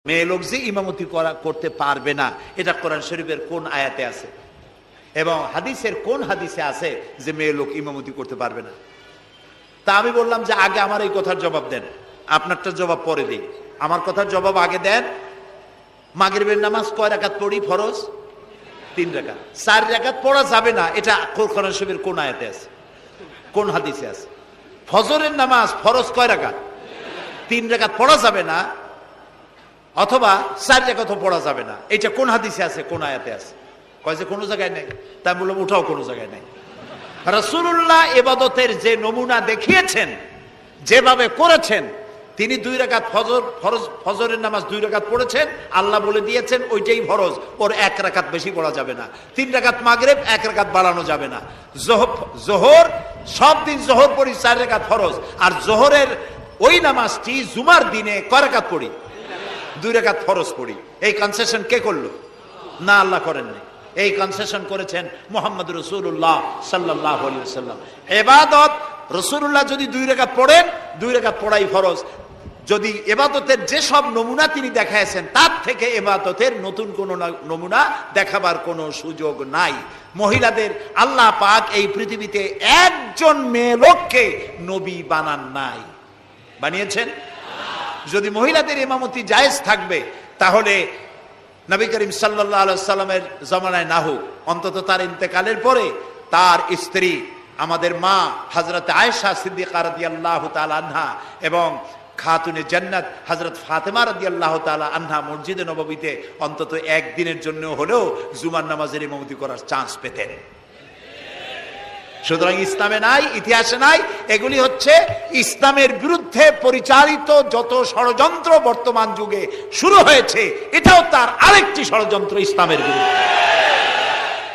মেয়ে লোক যে ইমামতি করতে পারবে না, এটা কোরআন শরীফের কোন আয়াতে আছে এবং হাদিসের কোন হাদিসে আছে যে মেয়ে লোক ইমামতি করতে পারবে না? তা আমি বললাম যে আগে আমার এই কথার জবাব দেন, আপনারটার জবাব পরে দিই। আমার কথার জবাব আগে দেন। মাগরিবের নামাজ কয় রাকাত পড়ি ফরজ? 3 রাকাত। 4 রাকাত পড়া যাবে না, এটা কোরআন শরীফের কোন আয়াতে আছে, কোন হাদিসে আছে? ফজরের নামাজ ফরজ কয় রাকাত? 3 রাকাত পড়া যাবে না, অথবা 4 রাকাতও পড়া যাবে না, এটা কোন হাদিসে আছে, কোন আয়াতে আছে? কয় যে কোনো জায়গায় নেই। তাই বললাম ওঠাও কোনো জায়গায় নেই। রাসূলুল্লাহ ইবাদতের যে নমুনা দেখিয়েছেন, যেভাবে করেছেন, তিনি 2 রাকাত ফজরের নামাজ 2 রাকাত পড়েছেন, আল্লাহ বলে দিয়েছেন ওইটাই ফরজ, ওর 1 রাকাত বেশি পড়া যাবে না। 3 রাকাত মাগরিব, 1 রাকাত বাড়ানো যাবে না। জোহর সব দিন জোহর পড়ি 4 রাকাত ফরজ, আর জোহরের ওই নামাজটি জুমার দিনে কয় রাকাত পড়ি? 2 রাকাত ফরজ পড়ি। এই কনসেশন কে করলো? না, আল্লাহ করেননি। এই কনসেশন করেছেন মুহাম্মদ রাসূলুল্লাহ সাল্লাল্লাহু আলাইহি ওয়াসাল্লাম। ইবাদত রাসূলুল্লাহ যদি 2 রাকাত পড়েন, 2 রাকাত পড়াই ফরজ। যদি ইবাদতের যে সব নমুনা তিনি দেখাইছেন, তার থেকে ইবাদতের নতুন কোন নমুনা দেখাবার কোনো সুযোগ নাই। মহিলাদের আল্লাহ পাক এই পৃথিবীতে একজন মেয়ে লোককে নবী বানান নাই, বানিয়েছেন? যদি মহিলাদের ইমামতি জায়েজ থাকবে, তাহলে নবী করিম সাল্লাল্লাহু আলাইহি ওয়াসাল্লামের জামানায় না হোক, অন্তত তার ইন্তেকালের পরে তার স্ত্রী আমাদের মা হযরত আয়েশা সিদ্দিকা রাদিয়াল্লাহু তাআলা আনহা এবং খাতুনে জান্নাত হযরত ফাতেমা রাদিয়াল্লাহু তাআলা আনহা মসজিদে নববীতে অন্তত একদিনের জন্য হলেও জুমার নামাজের ইমামতি করার চান্স পেতেন। সুতরাং ইসলামে নাই, ইতিহাসে নাই। এগুলি হচ্ছে ইসলামের বিরুদ্ধে পরিচালিত যত ষড়যন্ত্র বর্তমান যুগে শুরু হয়েছে, এটাও তার আরেকটি ষড়যন্ত্র ইসলামের বিরুদ্ধে।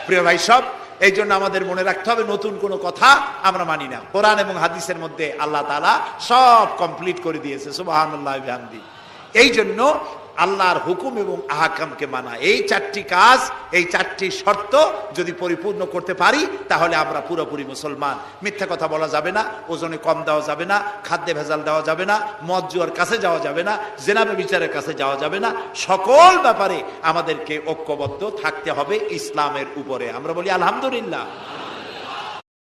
প্রিয় ভাই সব, এই জন্য আমাদের মনে রাখতে হবে, নতুন কোনো কথা আমরা মানি না। কোরআন এবং হাদিসের মধ্যে আল্লাহ তাআলা সব কমপ্লিট করে দিয়েছে, সুবহানাল্লাহি ওয়া বিহামদিহি। এই জন্য আল্লাহর হুকুম এবং আহকামকে মানা, এই 4টি কাজ, এই 4টি শর্ত যদি পরিপূর্ণ করতে পারি, তাহলে আমরা পুরোপুরি মুসলমান। মিথ্যা কথা বলা যাবে না, ওজনে কম দেওয়া যাবে না, খাদ্যে ভেজাল দেওয়া যাবে না, মদ জুয়ার কাছে যাওয়া যাবে না, জেনা ব্যভিচারের কাছে যাওয়া যাবে না। সকল ব্যাপারে আমাদেরকে ঐক্যবদ্ধ থাকতে হবে ইসলামের উপরে। আমরা বলি আলহামদুলিল্লাহ।